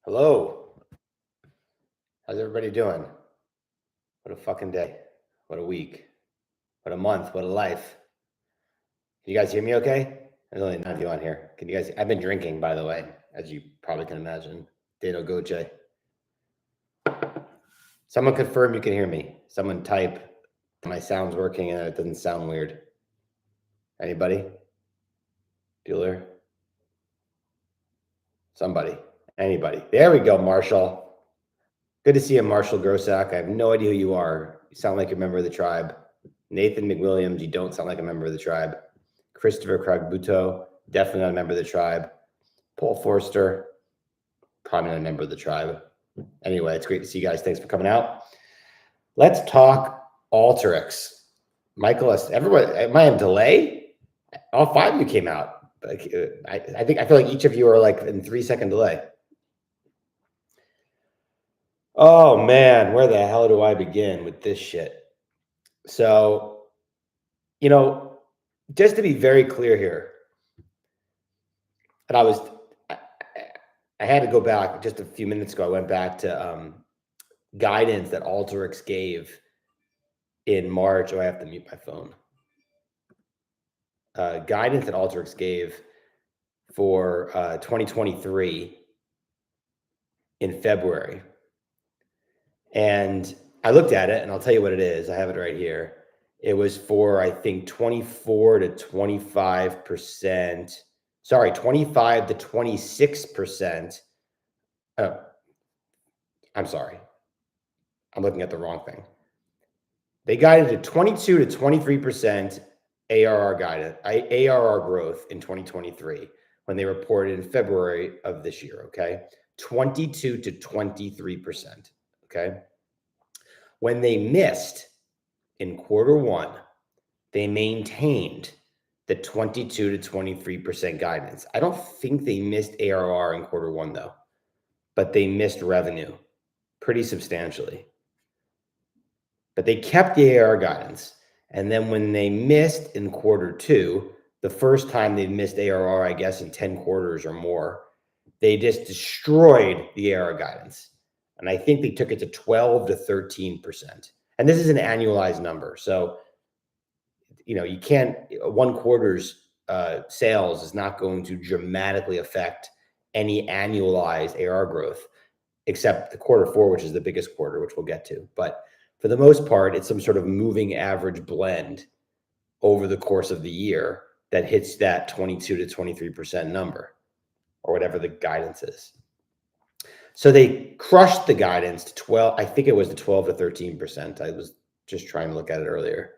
Hello. How's everybody doing? What a fucking day. What a week. What a month. What a life. Can you guys hear me okay? There's only 9 of you on here. Can you guys? I've been drinking, by the way, as you probably can imagine. Dano Goche. Someone confirm you can hear me. Someone type my sound's working and it doesn't sound weird. Anybody? Bueller? Somebody. Anybody. There we go, Marshall. Good to see you, Marshall Grossack. I have no idea who you are. You sound like a member of the tribe. Nathan McWilliams, you don't sound like a member of the tribe. Christopher Kragbuto, definitely not a member of the tribe. Paul Forster, probably not a member of the tribe. Anyway, it's great to see you guys. Thanks for coming out. Let's talk Alteryx. Michael, everyone, am I in delay? All 5 of you came out. I feel like each of you are like in 3-second delay. Oh man, where the hell do I begin with this shit? So, just to be very clear here, and I had to go back just a few minutes ago. I went back to guidance that Alteryx gave in March. Oh, I have to mute my phone. Guidance that Alteryx gave for 2023 in February. And I looked at it, and I'll tell you what it is. I have it right here. It was for, I think, 24 to 25%. Sorry, 25 to 26%. Oh, I'm sorry. I'm looking at the wrong thing. They guided to 22 to 23% ARR growth in 2023 when they reported in February of this year, okay? 22 to 23%, okay? When they missed in Q1, they maintained the 22 to 23% guidance. I don't think they missed ARR in Q1 though, but they missed revenue pretty substantially. But they kept the ARR guidance. And then when they missed in Q2, the first time they missed ARR, I guess, in 10 quarters or more, they just destroyed the ARR guidance. And I think they took it to 12 to 13%. And this is an annualized number. So, you can't, one quarter's sales is not going to dramatically affect any annualized ARR growth, except the Q4, which is the biggest quarter, which we'll get to. But for the most part, it's some sort of moving average blend over the course of the year that hits that 22 to 23% number, or whatever the guidance is. So they crushed the guidance to 12. I think it was the 12 to 13%. I was just trying to look at it earlier.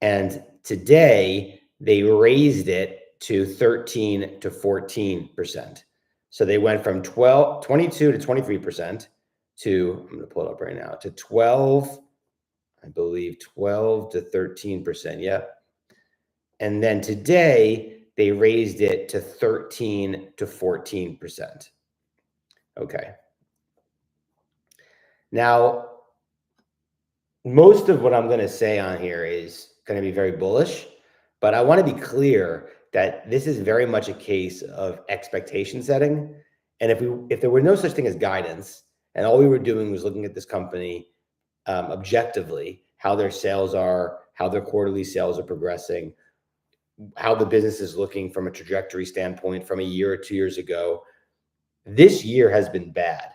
And today they raised it to 13 to 14%. So they went from 22 to 23% to, I'm going to pull it up right now, to 12, I believe 12 to 13%. Yep. And then today they raised it to 13 to 14%. Okay. Now, most of what I'm going to say on here is going to be very bullish, but I want to be clear that this is very much a case of expectation setting. And if there were no such thing as guidance, and all we were doing was looking at this company objectively, how their sales are, how their quarterly sales are progressing, how the business is looking from a trajectory standpoint from a year or 2 years ago, this year has been bad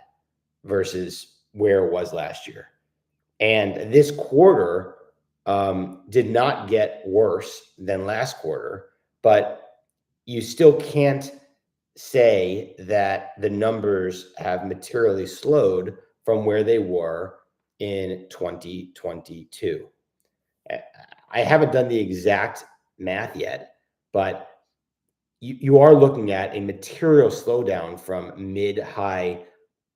versus where it was last year. And this quarter did not get worse than last quarter, but you still can't say that the numbers have materially slowed from where they were in 2022. I haven't done the exact math yet, but you are looking at a material slowdown from mid-high,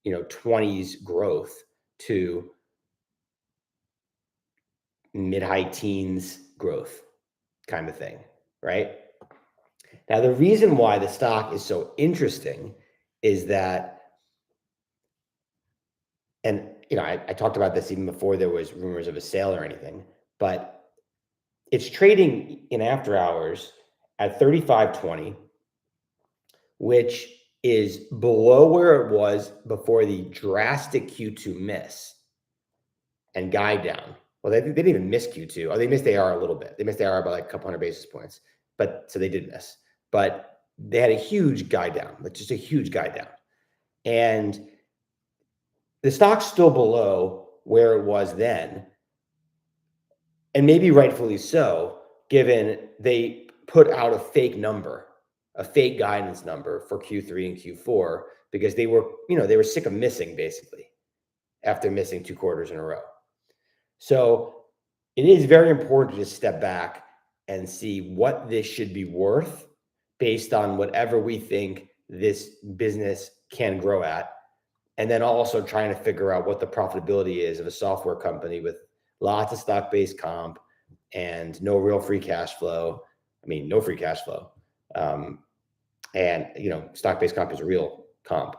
20s growth to mid-high teens growth kind of thing, right? Now, the reason why the stock is so interesting is that, and I talked about this even before there was rumors of a sale or anything, but it's trading in after hours at 35.20, which is below where it was before the drastic Q2 miss and guide down. Well, they didn't even miss Q2. Oh, they missed AR a little bit. They missed AR by like a couple hundred basis points, but so they did miss. But they had a huge guide down, like just a huge guide down. And the stock's still below where it was then, and maybe rightfully so, given they put out a fake number, a fake guidance number for Q3 and Q4, because they were sick of missing basically after missing 2 quarters in a row. So it is very important to just step back and see what this should be worth based on whatever we think this business can grow at. And then also trying to figure out what the profitability is of a software company with lots of stock-based comp and no real free cash flow. I mean, no free cash flow. And, stock-based comp is a real comp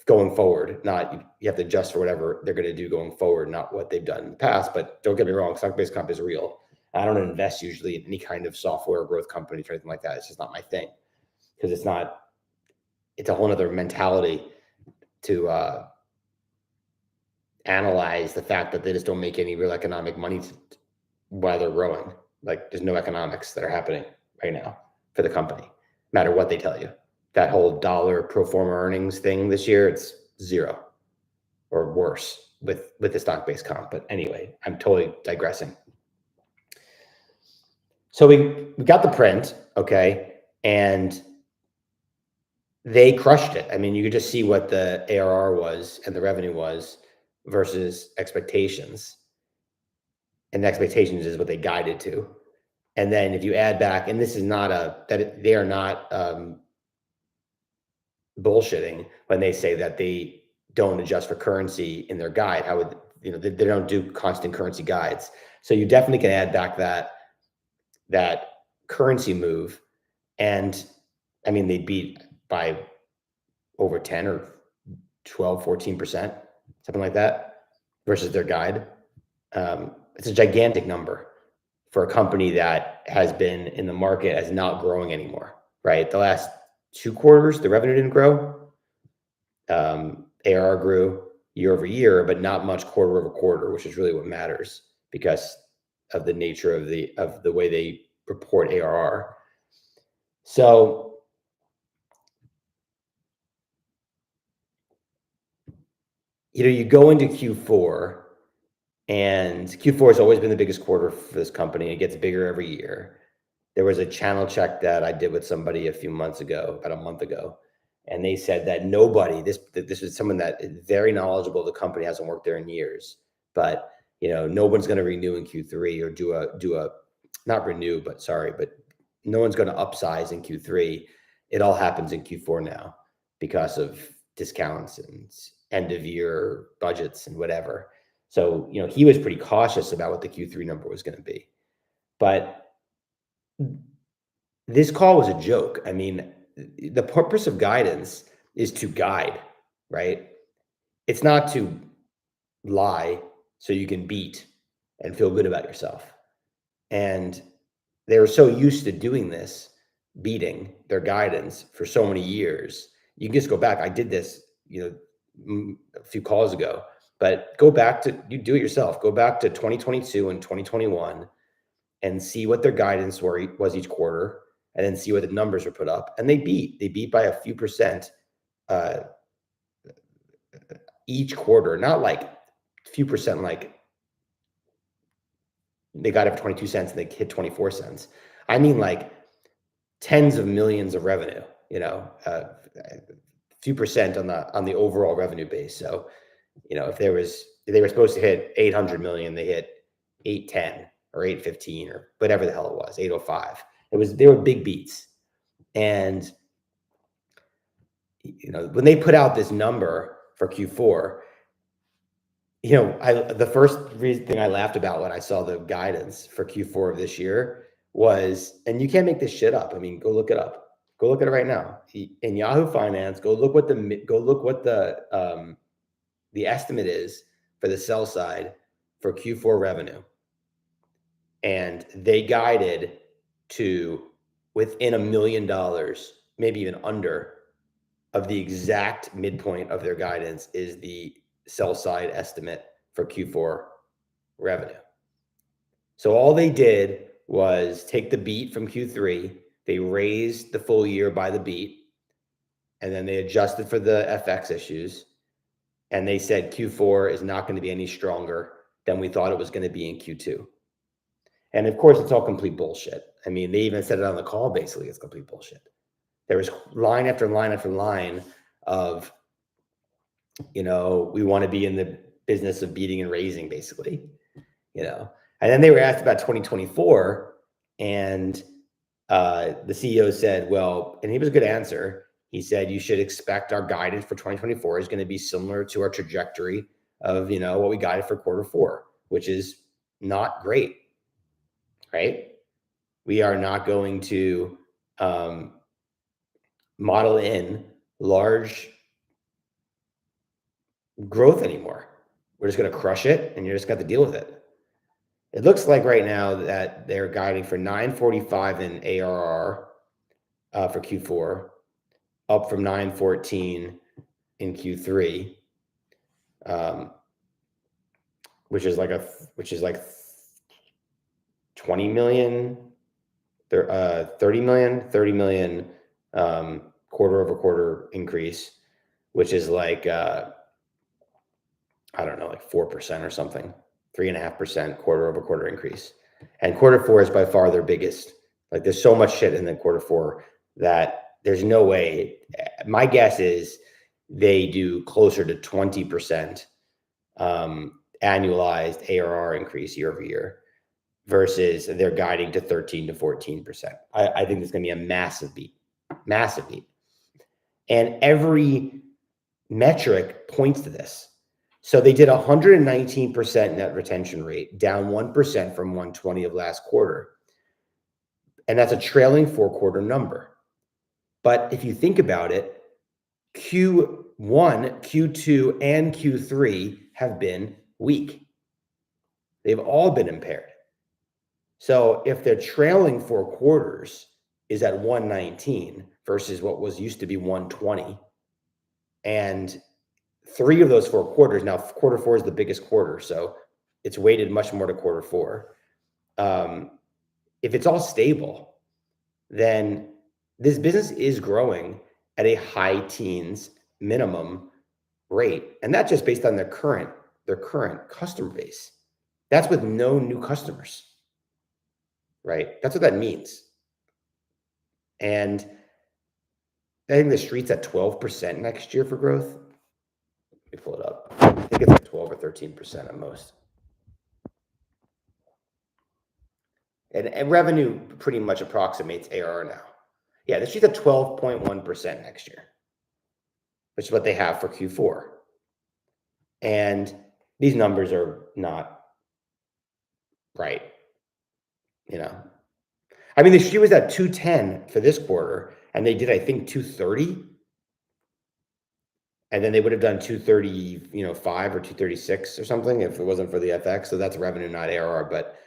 going forward. Not, you have to adjust for whatever they're going to do going forward, not what they've done in the past. But don't get me wrong, stock-based comp is real. I don't invest usually in any kind of software growth companies or anything like that. It's just not my thing, because it's a whole other mentality to analyze the fact that they just don't make any real economic money while they're growing. Like, there's no economics that are happening right now for the company, no matter what they tell you. That whole dollar pro forma earnings thing this year, it's zero or worse with the stock-based comp. But anyway, I'm totally digressing. So we got the print, okay, and they crushed it. I mean, you could just see what the ARR was and the revenue was versus expectations. And the expectations is what they guided to. And then if you add back, and this is not they are not bullshitting when they say that they don't adjust for currency in their guide. How would, they don't do constant currency guides. So you definitely can add back that currency move. And I mean, they beat by over 10 or 12, 14%, something like that, versus their guide. It's a gigantic number for a company that has been in the market as not growing anymore, right? The last 2 quarters, the revenue didn't grow. ARR grew year over year, but not much quarter over quarter, which is really what matters because of the nature of the way they report ARR. So you go into Q4, and Q4 has always been the biggest quarter for this company. It gets bigger every year. There was a channel check that I did with somebody a few months ago, about a month ago, and they said that this is someone that is very knowledgeable. The company hasn't worked there in years, but no one's going to renew in Q3 or do a not renew, but no one's going to upsize in Q3. It all happens in Q4 now because of discounts and end of year budgets and whatever. So, he was pretty cautious about what the Q3 number was going to be. But this call was a joke. I mean, the purpose of guidance is to guide, right? It's not to lie so you can beat and feel good about yourself. And they were so used to doing this, beating their guidance for so many years. You can just go back. I did this, a few calls ago, but you do it yourself. Go back to 2022 and 2021 and see what their guidance was each quarter, and then see what the numbers were put up. And they beat by a few percent each quarter, not like a few percent, like they got it for 22 cents and they hit 24 cents. I mean, like tens of millions of revenue, a few percent on the overall revenue base. So, if they were supposed to hit 800 million, they hit 810 or 815 or whatever the hell it was, 805. They were big beats. And, when they put out this number for Q4, the first thing I laughed about when I saw the guidance for Q4 of this year was, and you can't make this shit up. I mean, go look it up. Go look at it right now in Yahoo Finance. Go look what the estimate is for the sell side for Q4 revenue. And they guided to within $1 million, maybe even under, of the exact midpoint of their guidance is the sell side estimate for Q4 revenue. So all they did was take the beat from Q3, they raised the full year by the beat, and then they adjusted for the FX issues, and they said Q4 is not going to be any stronger than we thought it was going to be in Q2. And of course, it's all complete bullshit. I mean, they even said it on the call, basically, it's complete bullshit. There was line after line after line of, we want to be in the business of beating and raising, basically, And then they were asked about 2024, and the CEO said, well, and he was a good answer. He said, you should expect our guidance for 2024 is going to be similar to our trajectory of, what we guided for Q4, which is not great, right? We are not going to model in large growth anymore. We're just going to crush it, and you're just going to have to deal with it. It looks like right now that they're guiding for 945 in ARR for Q4, up from 914 in Q3, which is like 20 million, 30 million quarter over quarter increase, which is like I don't know, like 4% or something, 3.5% quarter over quarter increase. And Q4 is by far their biggest. Like, there's so much shit in the Q4 that there's no way. My guess is they do closer to 20% annualized ARR increase year over year, versus they're guiding to 13 to 14%. I think it's going to be a massive beat. And every metric points to this. So they did 119% net retention rate, down 1% from 120 of last quarter. And that's a trailing 4-quarter number. But if you think about it, Q1, Q2, and Q3 have been weak. They've all been impaired. So if their trailing 4 quarters is at 119 versus what was used to be 120, and 3 of those 4 quarters, now Q4 is the biggest quarter, so it's weighted much more to Q4. If it's all stable, then this business is growing at a high teens minimum rate, and that's just based on their current customer base. That's with no new customers, right? That's what that means. And I think the street's at 12% next year for growth. Let me pull it up. I think it's like 12 or 13% at most. And revenue pretty much approximates ARR now. Yeah, the street's at 12.1% next year, which is what they have for Q4. And these numbers are not right. I mean, the street was at 210 for this quarter, and they did, I think, 230. And then they would have done 235 or 236 or something if it wasn't for the FX. So that's revenue, not ARR. But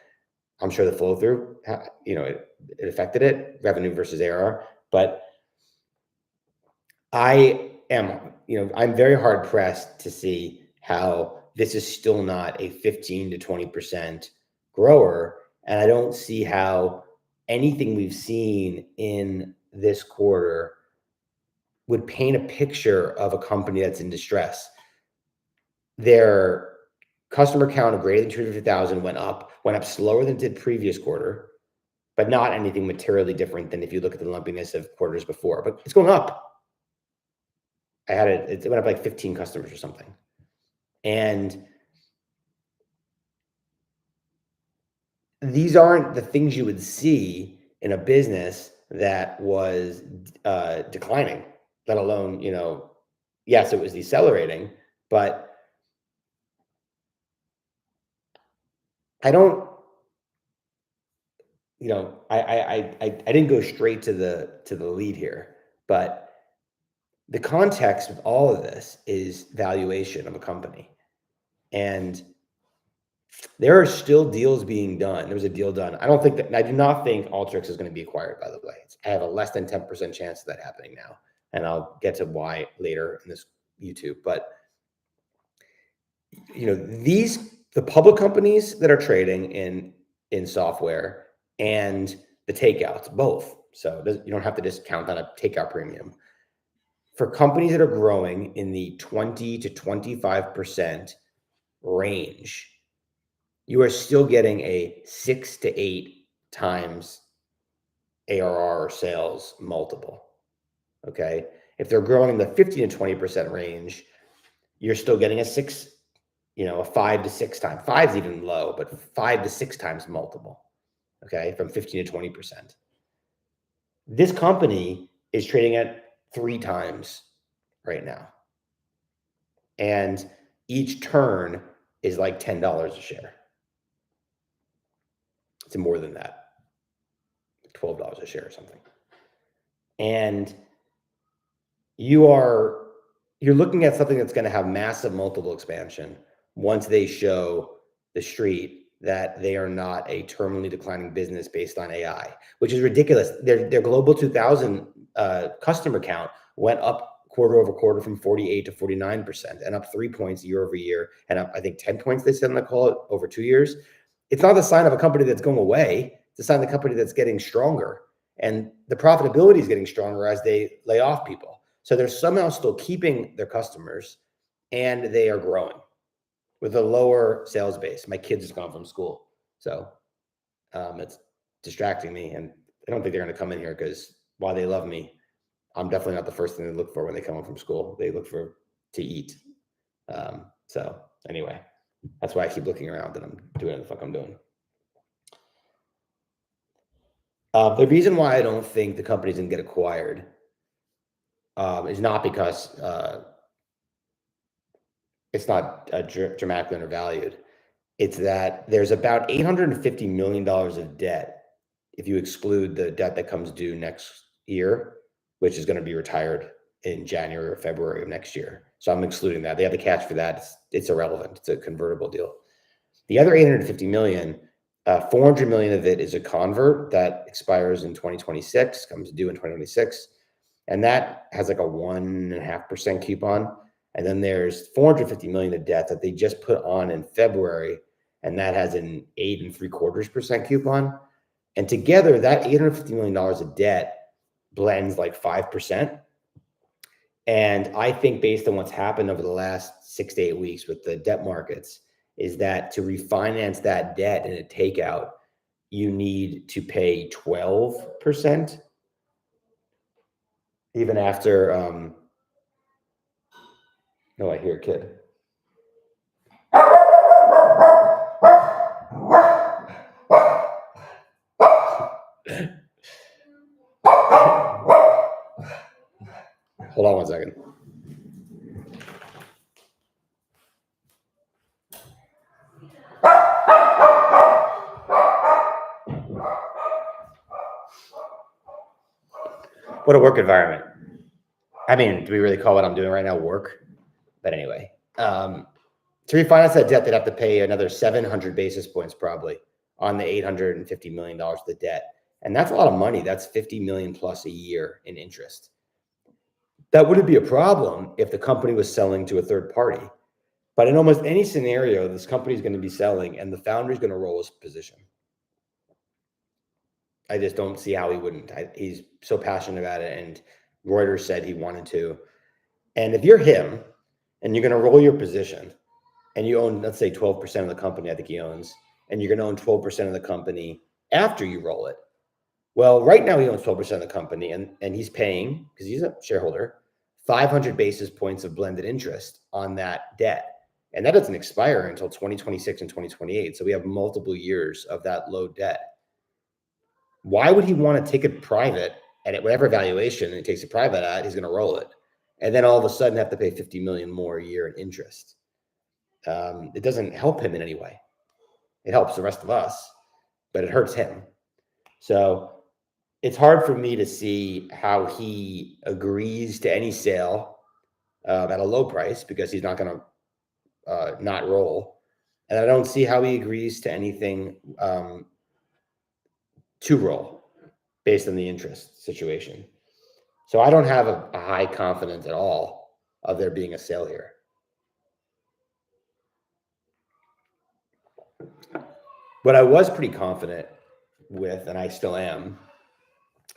I'm sure the flow through, it affected it, revenue versus ARR. But I'm very hard pressed to see how this is still not a 15 to 20% grower. And I don't see how anything we've seen in this quarter would paint a picture of a company that's in distress. Their customer count of greater than 250,000 went up slower than it did previous quarter, but not anything materially different than if you look at the lumpiness of quarters before. But it's going up. It went up like 15 customers or something. And these aren't the things you would see in a business that was declining, let alone, yes, it was decelerating, but I don't, I didn't go straight to the lead here, but the context of all of this is valuation of a company. And there are still deals being done. There was a deal done. I do not think Alteryx is going to be acquired, by the way. I have a less than 10% chance of that happening now. and I'll get to why later in this YouTube. But the public companies that are trading in software and the takeouts, both. So you don't have to just count on a takeout premium. For companies that are growing in the 20 to 25% range, you are still getting a 6 to 8 times ARR sales multiple. Okay. If they're growing in the 15 to 20% range, you're still getting a 5 to 6 times. 5 is even low, but 5 to 6 times multiple. Okay. From 15 to 20%. This company is trading at 3 times right now. And each turn is like $10 a share. It's more than that. $12 a share or something. And you're looking at something that's going to have massive multiple expansion once they show the street that they are not a terminally declining business based on AI, which is ridiculous. Their global 2000 customer count went up quarter over quarter from 48 to 49%, and up 3 points year over year, and up, I think, 10 points, they said in the call, over 2 years. It's not the sign of a company that's going away. It's a sign of a company that's getting stronger, and the profitability is getting stronger as they lay off people. So they're somehow still keeping their customers, and they are growing with a lower sales base. My kids just gone from school, so it's distracting me, and I don't think they're going to come in here because while they love me, I'm definitely not the first thing they look for when they come home from school. They look to eat. So anyway, that's why I keep looking around and I'm doing what the fuck I'm doing. The reason why I don't think the company's gonna get acquired is not because it's not dramatically undervalued. It's that there's about $850 million of debt if you exclude the debt that comes due next year, which is going to be retired in January or February of next year. So I'm excluding that. They have the cash for that. It's irrelevant. It's a convertible deal. The other $850 million, $400 million of it is a convert that expires in 2026, comes due in 2026. And that has like a 1.5% coupon. And then there's $450 million of debt that they just put on in February, and that has an 8.75% coupon. And together, that $850 million of debt blends like 5%. And I think based on what's happened over the last 6 to 8 weeks with the debt markets, is that to refinance that debt in a takeout, you need to pay 12%, even after, oh, I hear a kid. Hold on one second. What a work environment. I mean, do we really call what I'm doing right now work? But anyway, to refinance that debt, they'd have to pay another 700 basis points probably on the $850 million of the debt. And that's a lot of money. That's 50 million plus a year in interest. That wouldn't be a problem if the company was selling to a third party. But in almost any scenario, this company is going to be selling and the founder is going to roll his position. I just don't see how he wouldn't. He's so passionate about it, and Reuters said he wanted to. And if you're him and you're going to roll your position and you own, let's say 12% of the company, I think he owns, and you're going to own 12% of the company after you roll it. Well, right now he owns 12% of the company, and he's paying, because he's a shareholder, 500 basis points of blended interest on that debt. And that doesn't expire until 2026 and 2028. So we have multiple years of that low debt. Why would he want to take it private, and at whatever valuation he takes it private at, he's going to roll it, and then all of a sudden have to pay 50 million more a year in interest? It doesn't help him in any way. It helps the rest of us, but it hurts him. So it's hard for me to see how he agrees to any sale at a low price, because he's not going to not roll. And I don't see how he agrees to anything to roll based on the interest situation. So I don't have a high confidence at all of there being a sale here. What I was pretty confident with, and I still am,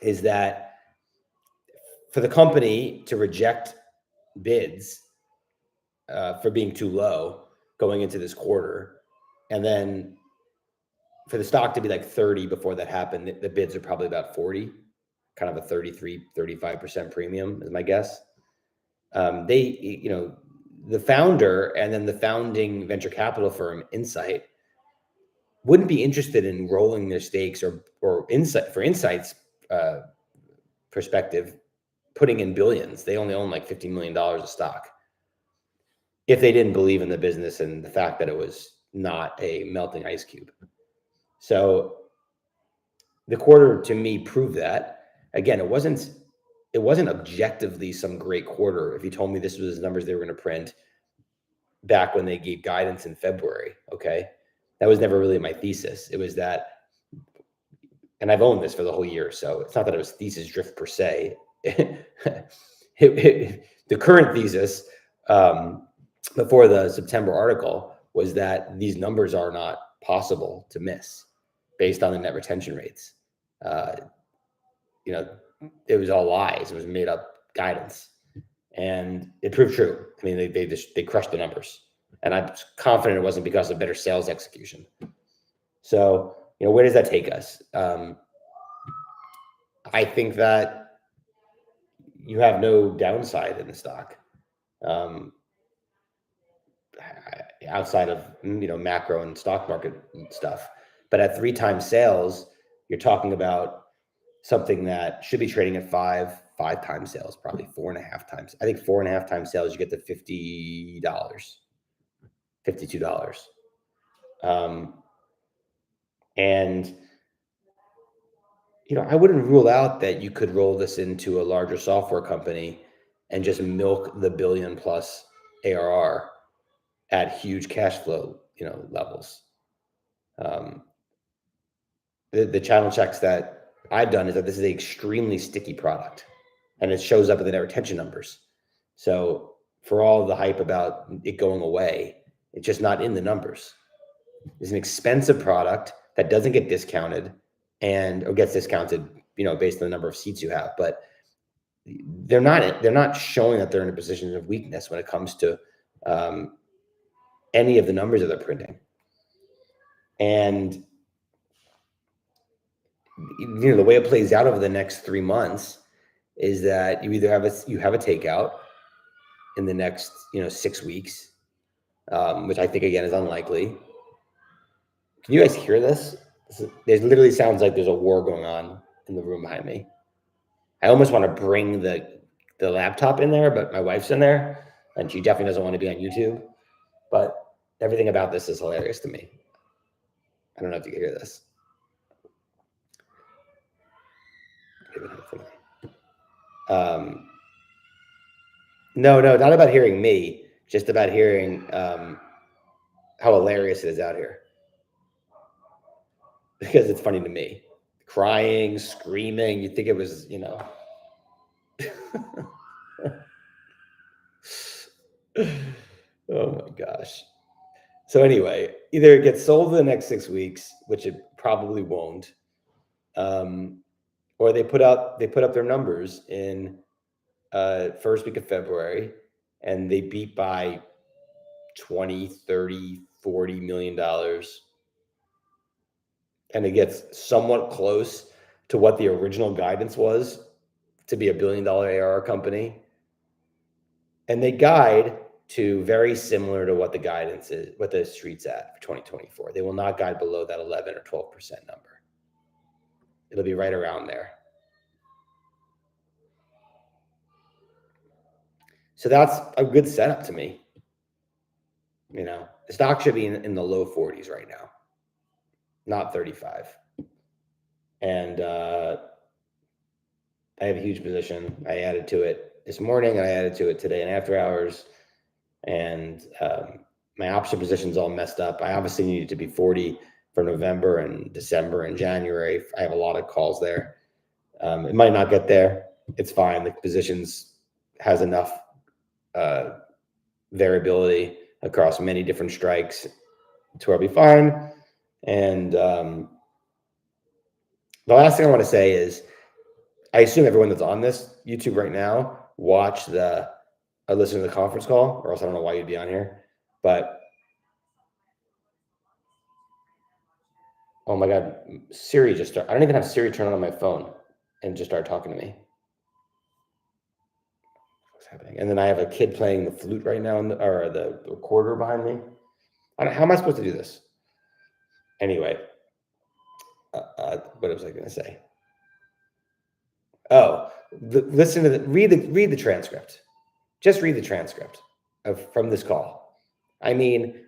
is that for the company to reject bids for being too low going into this quarter, and then for the stock to be like 30 before that happened, the bids are probably about 40, kind of a 33, 35% premium is my guess. The founder and then the founding venture capital firm Insight wouldn't be interested in rolling their stakes or Insight's perspective, putting in billions. They only own like $50 million of stock if they didn't believe in the business and the fact that it was not a melting ice cube. So the quarter to me proved that. Again, it wasn't objectively some great quarter. If you told me this was the numbers they were going to print back when they gave guidance in February, okay, that was never really my thesis. It was that, and I've owned this for the whole year, so it's not that it was thesis drift per se. The current thesis before the September article was that these numbers are not possible to miss based on the net retention rates. It was all lies. It was made up guidance, and it proved true. I mean, they crushed the numbers, and I'm confident it wasn't because of better sales execution. So, where does that take us? I think that you have no downside in the stock, outside of macro and stock market stuff. But at 3 times sales, you're talking about something that should be trading at 5 times sales, probably 4.5 times. I think 4.5 times sales, you get to $50, $52. And I wouldn't rule out that you could roll this into a larger software company and just milk the $1 billion plus ARR at huge cash flow, levels. The channel checks that I've done is that this is an extremely sticky product, and it shows up in the net retention numbers. So for all the hype about it going away, it's just not in the numbers. It's an expensive product that doesn't get discounted or gets discounted, based on the number of seats you have. But they're not showing that they're in a position of weakness when it comes to any of the numbers that they're printing. And the way it plays out over the next 3 months is that you either have a takeout in the next 6 weeks, which I think again is unlikely. Can you guys hear this? It literally sounds like there's a war going on in the room behind me. I almost want to bring the laptop in there, but my wife's in there, and she definitely doesn't want to be on YouTube. But everything about this is hilarious to me. I don't know if you can hear this. No, not about hearing me, just about hearing how hilarious it is out here. Because it's funny to me. Crying, screaming, you think it was, Oh my gosh. So anyway, either it gets sold in the next 6 weeks, which it probably won't, or they put up their numbers in first week of February, and they beat by 20, 30, $40 million. And it gets somewhat close to what the original guidance was to be $1 billion ARR company. And they guide to very similar to what the guidance is, what the street's at for 2024. They will not guide below that 11 or 12% number. It'll be right around there. So that's a good setup to me. The stock should be in the low 40s right now, not 35. And I have a huge position. I added to it this morning, and I added to it today in after hours. And my option position's all messed up. I obviously needed to be 40 for November and December and January. I have a lot of calls there. It might not get there. it's fine. The positions has enough variability across many different strikes to where I'll be fine. And the last thing I want to say is, I assume everyone that's on this YouTube right now watch listen to the conference call, or else I don't know why you'd be on here. But oh my God, Siri just started. I don't even have Siri turned on my phone and just started talking to me. What's happening? And then I have a kid playing the flute right now, or the recorder behind me. How am I supposed to do this? Anyway, what was I going to say? Oh, read the transcript. Just read the transcript from this call. I mean,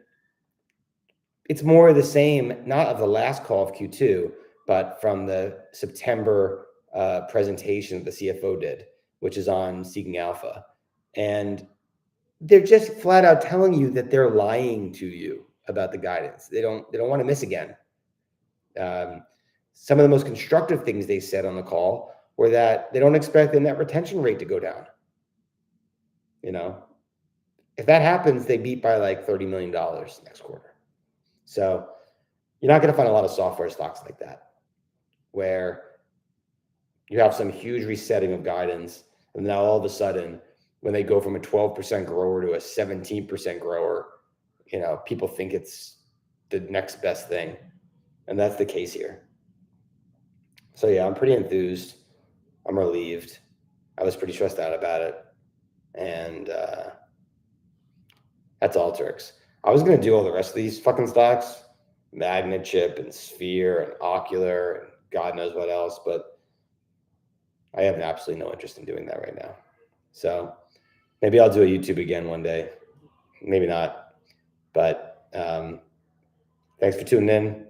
it's more of the same, not of the last call of Q2, but from the September presentation that the CFO did, which is on Seeking Alpha. And they're just flat out telling you that they're lying to you about the guidance. They don't want to miss again. Some of the most constructive things they said on the call were that they don't expect the net retention rate to go down. You know, if that happens, they beat by like $30 million next quarter. So you're not going to find a lot of software stocks like that, where you have some huge resetting of guidance, and now all of a sudden, when they go from a 12% grower to a 17% grower, you know, people think it's the next best thing. And that's the case here. So yeah, I'm pretty enthused. I'm relieved. I was pretty stressed out about it. And that's Alteryx. I was going to do all the rest of these fucking stocks, Magnet Chip and Sphere and Ocular and God knows what else, but I have absolutely no interest in doing that right now. So maybe I'll do a YouTube again one day. Maybe not. But thanks for tuning in.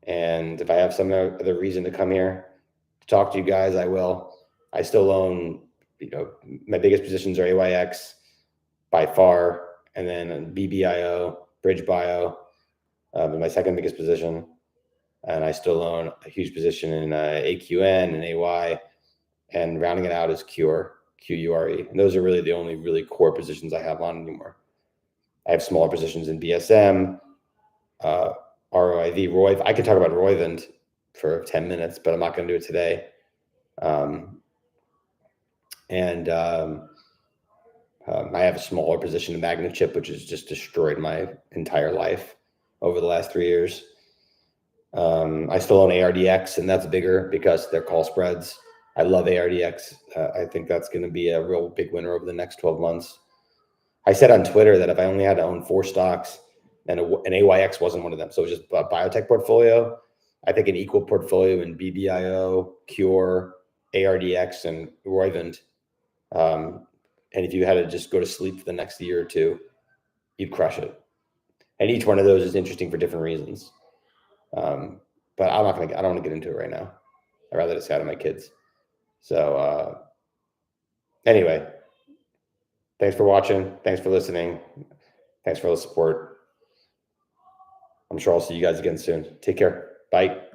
And if I have some other reason to come here to talk to you guys, I will. I still own, you know, my biggest positions are AYX by far, and then BBIO, BridgeBio, my second biggest position. And I still own a huge position in AQN and AY, and rounding it out is QURE. And those are really the only really core positions I have on anymore. I have smaller positions in BSM, ROIV. I could talk about Roivant for 10 minutes, but I'm not going to do it today. I have a smaller position in Magnet Chip, which has just destroyed my entire life over the last 3 years. I still own ARDX, and that's bigger because they're call spreads. I love ARDX. I think that's going to be a real big winner over the next 12 months. I said on Twitter that if I only had to own 4 stocks, and AYX wasn't one of them, so it was just a biotech portfolio, I think an equal portfolio in BBIO, QURE, ARDX, and Roivant. And if you had to just go to sleep for the next year or two, you'd crush it. And each one of those is interesting for different reasons. But I don't want to get into it right now. I'd rather just out of my kids. So anyway, thanks for watching. Thanks for listening. Thanks for all the support. I'm sure I'll see you guys again soon. Take care. Bye.